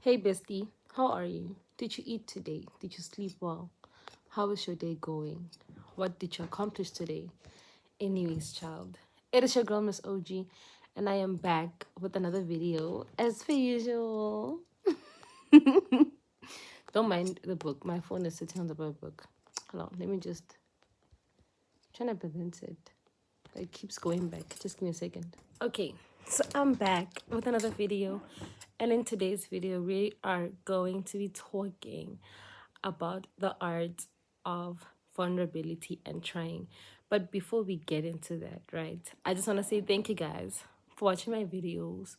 Hey bestie, how are you? Did you eat today? Did you sleep well? How is your day going? What did you accomplish today? Anyways, child, it is your girl Miss OG, and I am back with another video as per usual. Don't mind the book. My phone is sitting on the book. Hold on, let me just trying to balance it. It keeps going back. Just give me a second. Okay, so I'm back with another video, and in today's video we are going to be talking about the art of vulnerability and trying. But before we get into that, right, I just want to say thank you guys for watching my videos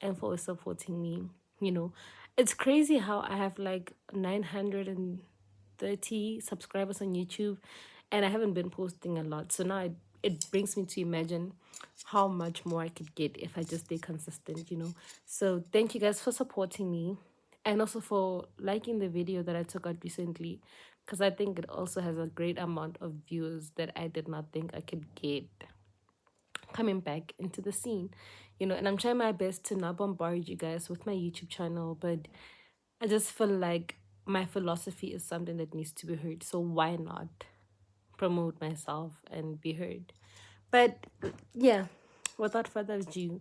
and for supporting me. You know, it's crazy how I have like 930 subscribers on YouTube, and I haven't been posting a lot. So now it brings me to imagine how much more I could get if I just stay consistent. So thank you guys for supporting me, and also for liking the video that I took out recently, because I think it also has a great amount of views that I did not think I could get coming back into the scene. And I'm trying my best to not bombard you guys with my YouTube channel, but I just feel like my philosophy is something that needs to be heard. So why not promote myself and be heard? But yeah, without further ado,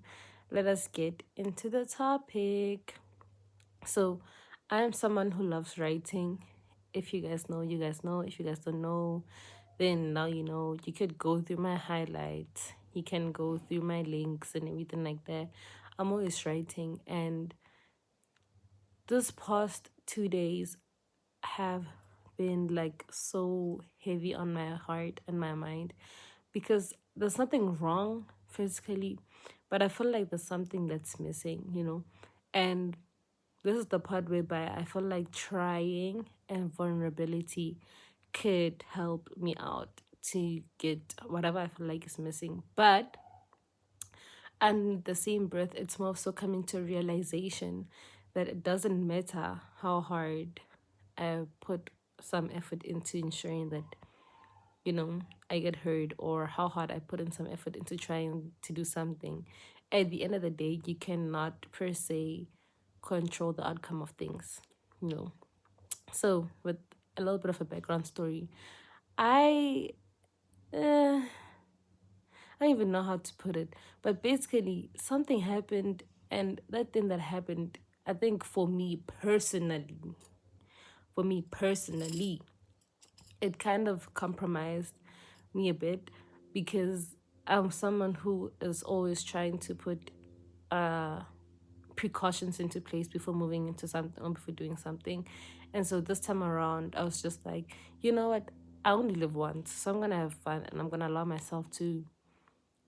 let us get into the topic. So I am someone who loves writing. If you guys know, you guys know. If you guys don't know, then now you know. You could go through my highlights. You can go through my links and everything like that. I'm always writing, and this past 2 days have been like so heavy on my heart and my mind, because there's nothing wrong physically, but I feel like there's something that's missing. And this is the part whereby I feel like trying and vulnerability could help me out to get whatever I feel like is missing. But and the same breath, it's more so coming to a realization that it doesn't matter how hard I put some effort into ensuring that, I get heard, or how hard I put in some effort into trying to do something. At the end of the day, you cannot per se control the outcome of things, you know. So, with a little bit of a background story, I I don't even know how to put it, but basically something happened, and that thing that happened, I think for me personally, it kind of compromised me a bit, because I'm someone who is always trying to put uh precautions into place before moving into something or before doing something. And so this time around, I was just like, you know what? I only live once, so I'm gonna have fun and I'm gonna allow myself to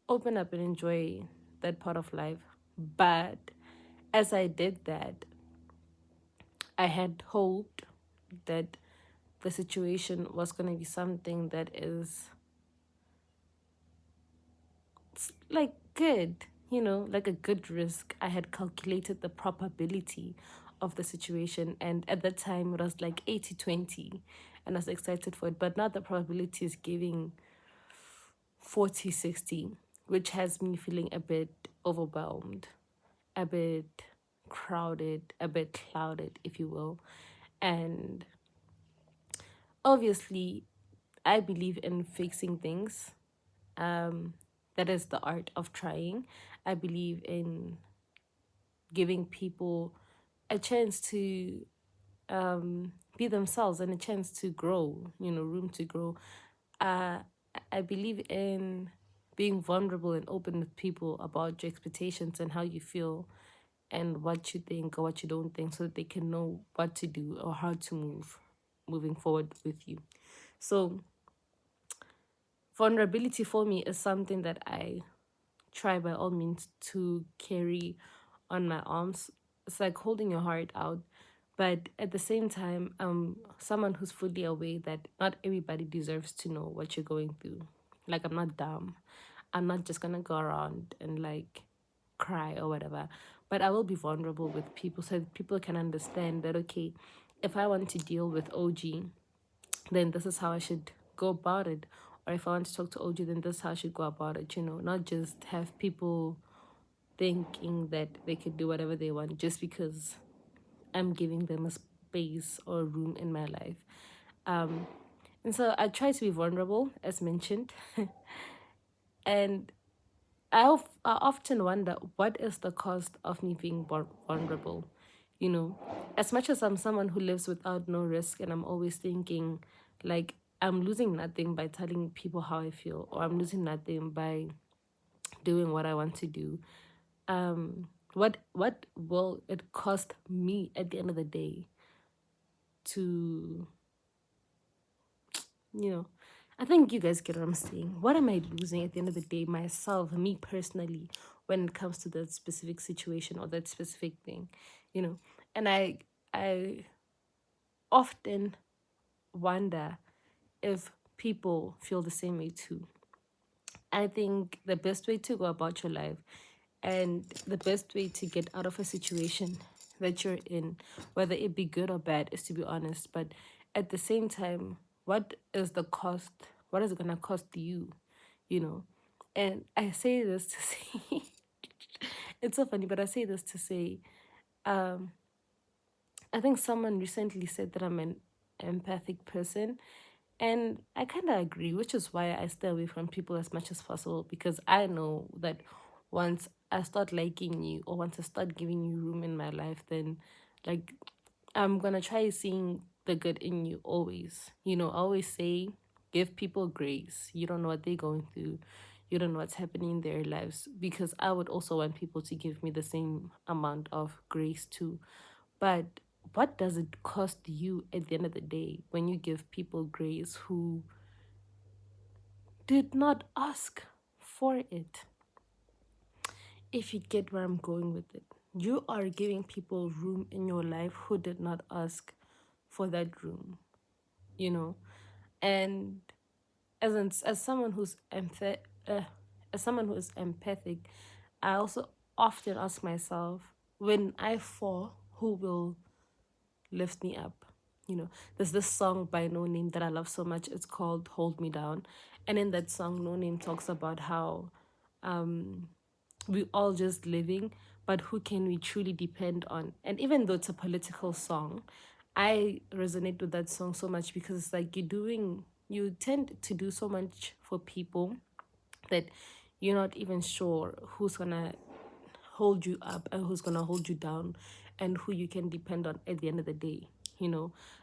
open up and enjoy that part of life. But as I did that, I had hoped that the situation was going to be something that is like good, like a good risk. I had calculated the probability of the situation, and at that time it was like 80-20, and I was excited for it. But now the probability is giving 40-60, which has me feeling a bit overwhelmed, a bit crowded, a bit clouded, if you will. And obviously, I believe in fixing things. That is the art of trying. I believe in giving people a chance to be themselves and a chance to grow, room to grow. Uh, I believe in being vulnerable and open with people about your expectations and how you feel and what you think or what you don't think, so that they can know what to do or how to moving forward with you. So vulnerability for me is something that I try by all means to carry on my arms. It's like holding your heart out. But at the same time, I'm someone who's fully aware that not everybody deserves to know what you're going through. Like, I'm not dumb. I'm not just gonna go around and like cry or whatever. But I will be vulnerable with people so that people can understand that, okay, if I want to deal with OG, then this is how I should go about it. Or if I want to talk to OG, then this is how I should go about it, not just have people thinking that they could do whatever they want just because I'm giving them a space or room in my life. Um, and so I try to be vulnerable, as mentioned. And I often wonder, what is the cost of me being vulnerable? You know, as much as I'm someone who lives without no risk, and I'm always thinking, like, I'm losing nothing by telling people how I feel, or I'm losing nothing by doing what I want to do. What will it cost me at the end of the day to, you know, I think you guys get what I'm saying. What am I losing at the end of the day, myself, me personally, when it comes to that specific situation or that specific thing, you know? And I often wonder if people feel the same way too. I think the best way to go about your life and the best way to get out of a situation that you're in, whether it be good or bad, is to be honest. But at the same time, what is the cost? What is it going to cost you? You know? And I say this to say, it's so funny, but I say this to say, um, I think someone recently said that I'm an empathic person. And I kind of agree, which is why I stay away from people as much as possible, because I know that once I start liking you or once I start giving you room in my life, then like I'm gonna try seeing the good in you always. I always say, give people grace. You don't know what they're going through. You don't know what's happening in their lives, because I would also want people to give me the same amount of grace too. But what does it cost you at the end of the day when you give people grace who did not ask for it? If you get where I'm going with it, you are giving people room in your life who did not ask for that room, you know? And as someone who's as someone who is empathic, I also often ask myself, when I fall, who will lift me up? There's this song by No Name that I love so much. It's called Hold Me Down. And in that song, No Name talks about how we all just living, but who can we truly depend on? And even though it's a political song, I resonate with that song so much, because it's like you tend to do so much for people that you're not even sure who's gonna hold you up and who's gonna hold you down, and who you can depend on at the end of the day.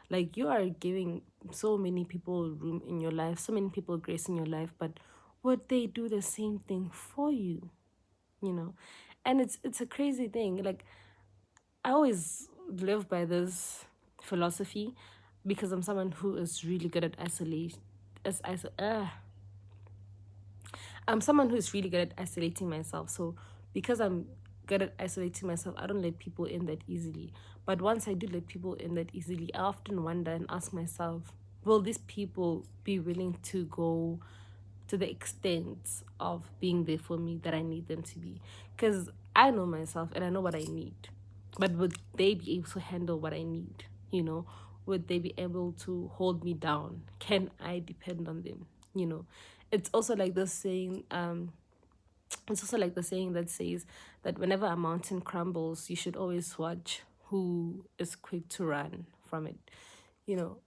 Like, you are giving so many people room in your life, so many people grace in your life, but would they do the same thing for you? you know and it's a crazy thing. Like, I always live by this philosophy, because I'm someone who is really good at isolation as I'm someone who's really good at isolating myself. So because I'm good at isolating myself, I don't let people in that easily. But once I do let people in that easily, I often wonder and ask myself, will these people be willing to go to the extent of being there for me that I need them to be? Because I know myself and I know what I need. But would they be able to handle what I need? Would they be able to hold me down? Can I depend on them? You know, it's also like the saying, it's also like the saying that says that whenever a mountain crumbles, you should always watch who is quick to run from it. You know,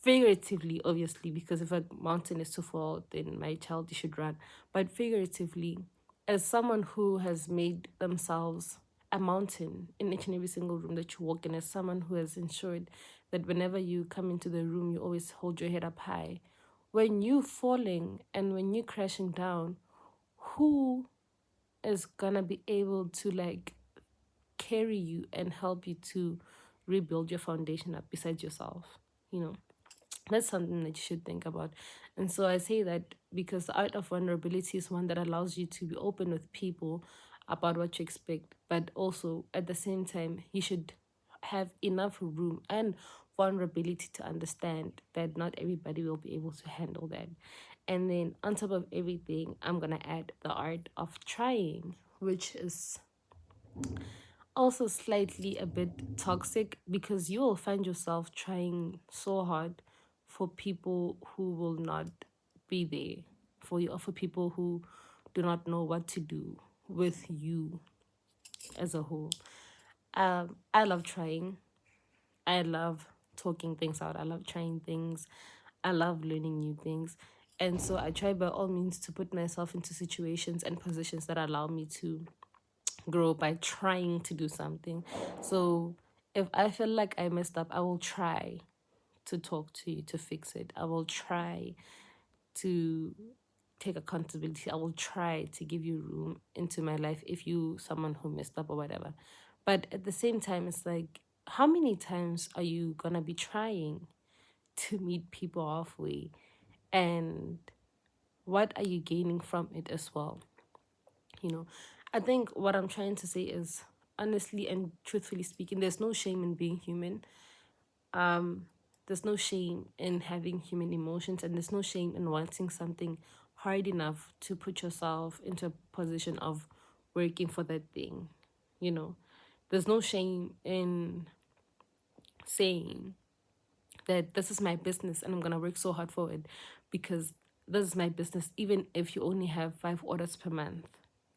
figuratively, obviously, because if a mountain is too fall, then my child, you should run. But figuratively, as someone who has made themselves a mountain in each and every single room that you walk in, as someone who has ensured that whenever you come into the room, you always hold your head up high, when you falling and when you crashing down, who is gonna be able to like carry you and help you to rebuild your foundation up besides yourself? you know that's something that you should think about. And so I say that because the art of vulnerability is one that allows you to be open with people about what you expect, but also at the same time, you should have enough room and vulnerability to understand that not everybody will be able to handle that. And then on top of everything, I'm gonna add the art of trying, which is also slightly a bit toxic, because you will find yourself trying so hard for people who will not be there for you, or for people who do not know what to do with you as a whole. I love trying. I love talking things out. I love trying things. I love learning new things. And so I try by all means to put myself into situations and positions that allow me to grow by trying to do something. So if I feel like I messed up, I will try to talk to you to fix it. I will try to take accountability. I will try to give you room into my life if you someone who messed up or whatever. But at the same time, it's like, how many times are you gonna be trying to meet people halfway? And what are you gaining from it as well? You know, I think what I'm trying to say is, honestly and truthfully speaking, there's no shame in being human. There's no shame in having human emotions, and there's no shame in wanting something hard enough to put yourself into a position of working for that thing. You know, there's no shame in saying that this is my business and I'm gonna work so hard for it because this is my business, even if you only have 5 orders per month.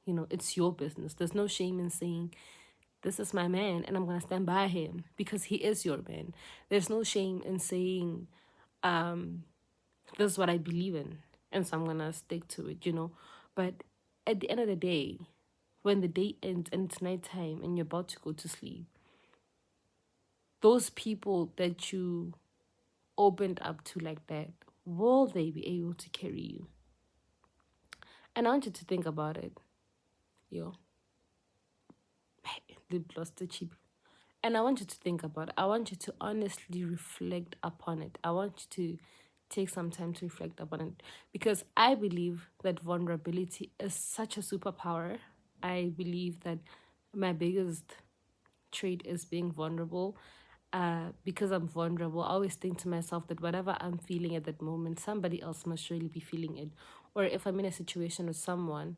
You know, it's your business. There's no shame in saying, this is my man and I'm gonna stand by him because he is your man. There's no shame in saying, this is what I believe in, and so I'm gonna stick to it, you know. But at the end of the day, when the day ends and it's nighttime and you're about to go to sleep, those people that you opened up to like that, will they be able to carry you? And I want you to think about it. Yo, lip gloss too cheap. And I want you to think about it. I want you to honestly reflect upon it. I want you to take some time to reflect upon it. Because I believe that vulnerability is such a superpower. I believe that my biggest trait is being vulnerable. Because I'm vulnerable, I always think to myself that whatever I'm feeling at that moment, somebody else must really be feeling it. Or if I'm in a situation with someone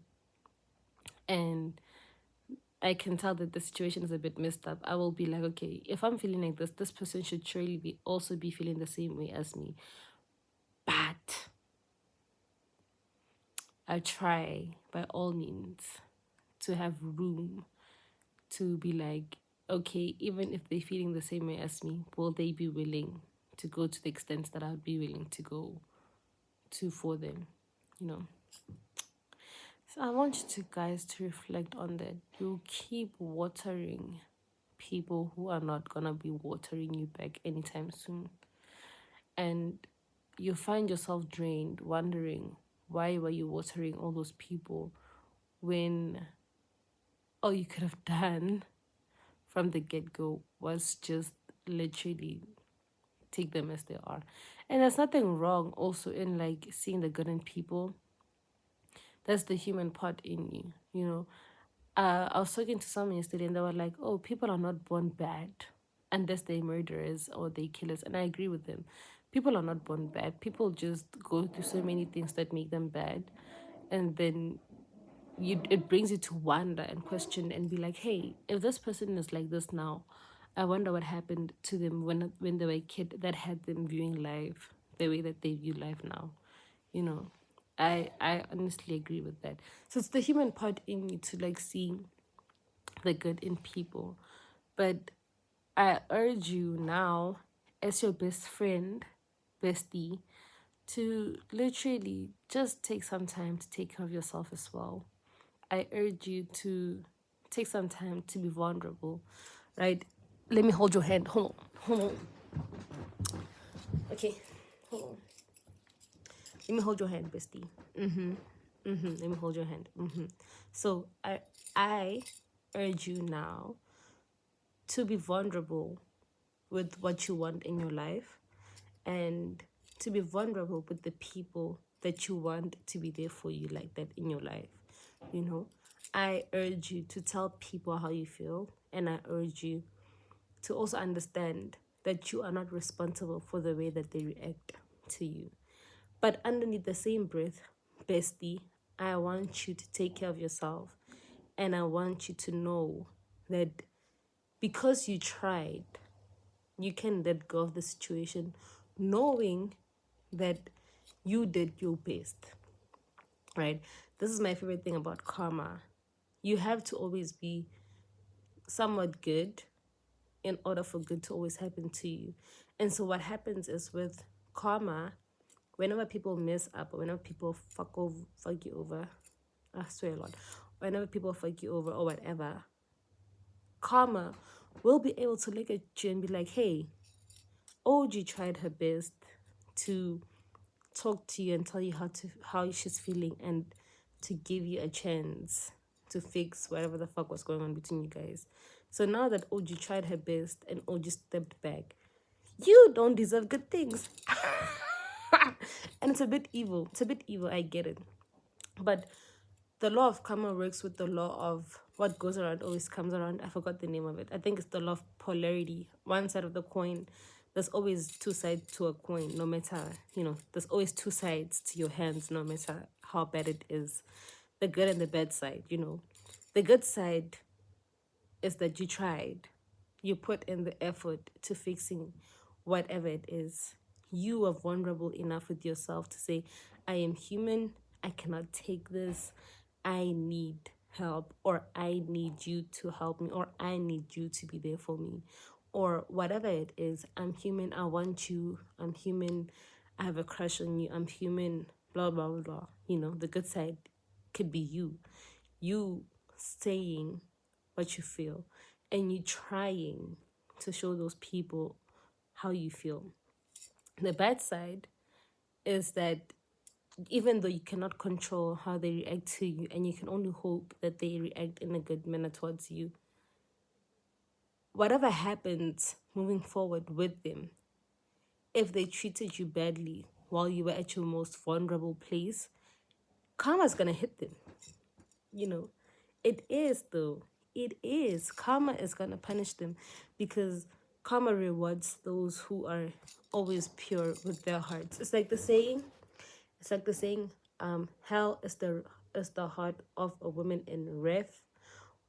and I can tell that the situation is a bit messed up, I will be like, okay, if I'm feeling like this person should surely be also be feeling the same way as me. But I try by all means to have room to be like, okay, even if they're feeling the same way as me, will they be willing to go to the extent that I'd be willing to go to for them, you know? So I want you to guys to reflect on that. You keep watering people who are not gonna be watering you back anytime soon. And you find yourself drained, wondering why were you watering all those people when all you could have done from the get-go was just literally take them as they are. And there's nothing wrong also in like seeing the good in people. That's the human part in you, you know. I was talking to someone yesterday and they were like, oh, people are not born bad unless they're murderers or they killers. And I agree with them. People are not born bad. People just go through so many things that make them bad. And then it brings you to wonder and question and be like, hey, if this person is like this now, I wonder what happened to them when they were a kid that had them viewing life the way that they view life now. You know, I honestly agree with that. So it's the human part in you to like see the good in people. But I urge you now, as your best friend, bestie, to literally just take some time to take care of yourself as well. I urge you to take some time to be vulnerable, right? Let me hold your hand. Hold on. Okay, hold on. Let me hold your hand, bestie. Let me hold your hand. So I urge you now to be vulnerable with what you want in your life and to be vulnerable with the people that you want to be there for you like that in your life. You know, I urge you to tell people how you feel, and I urge you to also understand that you are not responsible for the way that they react to you. But underneath the same breath, bestie, I want you to take care of yourself, and I want you to know that because you tried, you can let go of the situation knowing that you did your best, right? This is my favorite thing about karma. You have to always be somewhat good in order for good to always happen to you. And so what happens is with karma, whenever people mess up or whenever people fuck you over, I swear a lot, whenever people fuck you over or whatever, karma will be able to look at you and be like, hey, OG tried her best to talk to you and tell you how she's feeling and to give you a chance to fix whatever the fuck was going on between you guys. So now that OG tried her best and OG stepped back, you don't deserve good things. And it's a bit evil. It's a bit evil, I get it. But the law of karma works with the law of what goes around always comes around. I forgot the name of it. I think it's the law of polarity. One side of the coin, there's always two sides to a coin, no matter, there's always two sides to your hands, no matter how bad it is. The good and the bad side. The good side is that you tried. You put in the effort to fixing whatever it is. You are vulnerable enough with yourself to say, I am human. I cannot take this. I need help, or I need you to help me, or I need you to be there for me, or whatever it is. I'm human. I want you. I'm human. I have a crush on you. I'm human. Blah, blah, blah, blah. The good side could be you. You saying what you feel and you trying to show those people how you feel. The bad side is that even though you cannot control how they react to you and you can only hope that they react in a good manner towards you, whatever happens moving forward with them, if they treated you badly while you were at your most vulnerable place, karma's gonna hit them. It is though. It is. Karma is gonna punish them because karma rewards those who are always pure with their hearts. It's like the saying. Hell is the heart of a woman in wrath,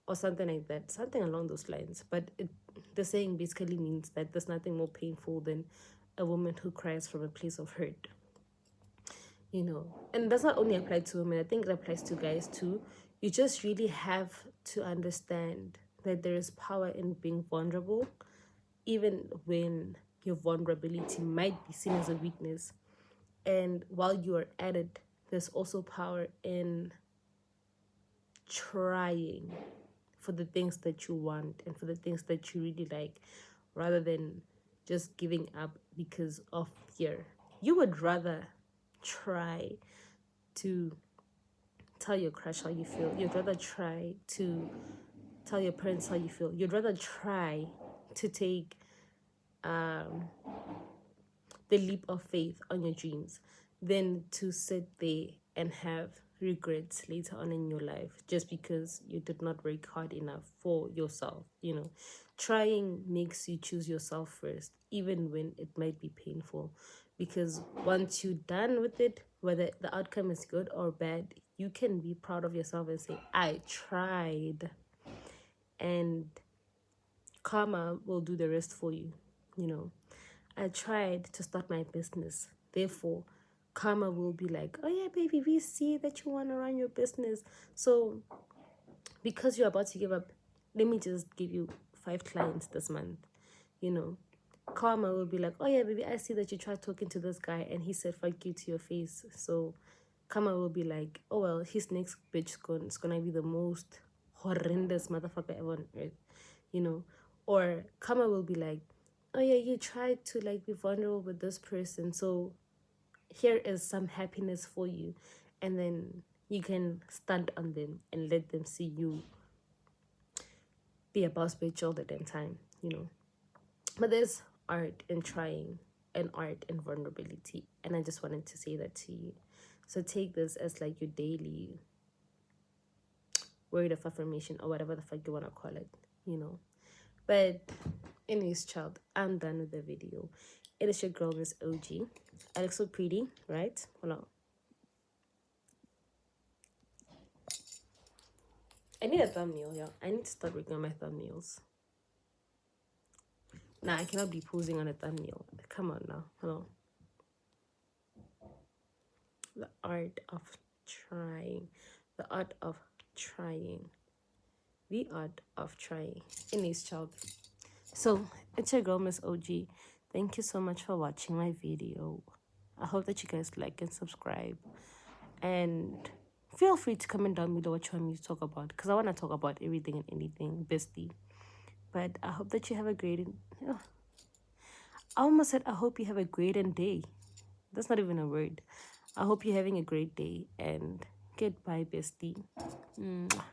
or something like that, something along those lines. But the saying basically means that there's nothing more painful than a woman who cries from a place of hurt. And it does not only apply to women, I think it applies to guys too. You just really have to understand that there is power in being vulnerable, even when your vulnerability might be seen as a weakness. And while you are at it, there's also power in trying for the things that you want and for the things that you really like, rather than just giving up because of fear. You would rather try to tell your crush how you feel. You'd rather try to tell your parents how you feel. You'd rather try to take the leap of faith on your dreams than to sit there and have regrets later on in your life just because you did not work hard enough for yourself. Trying makes you choose yourself first, even when it might be painful, because once you're done with it, whether the outcome is good or bad, you can be proud of yourself and say, I tried. And karma will do the rest for you. I tried to start my business. Therefore, karma will be like, oh yeah, baby, we see that you want to run your business. So because you're about to give up, let me just give you 5 clients this month. Karma will be like, oh yeah, baby, I see that you tried talking to this guy and he said fuck you to your face. So karma will be like, oh well, his next bitch is gonna be the most horrendous motherfucker ever on earth. Or karma will be like, oh yeah, you tried to like be vulnerable with this person, so here is some happiness for you, and then you can stand on them and let them see you be a boss bitch all the damn time. But there's art in trying and art in vulnerability, and I just wanted to say that to you. So take this as like your daily word of affirmation, or whatever the fuck you want to call it. But anyways, child, I'm done with the video. It is your girl, Miss OG. I look so pretty, right? Hold on. I need a thumbnail, yeah. I need to start working on my thumbnails. Nah, I cannot be posing on a thumbnail. Come on now. Hold on. The art of trying. The art of trying. The art of trying. Anyways, child. So it's your girl, Miss OG. Thank you so much for watching my video. I hope that you guys like and subscribe. And feel free to comment down below what you want me to talk about. Because I want to talk about everything and anything, bestie. But I hope that you have a great... oh, I almost said I hope you have a great day. That's not even a word. I hope you're having a great day. And goodbye, bestie. Mwah.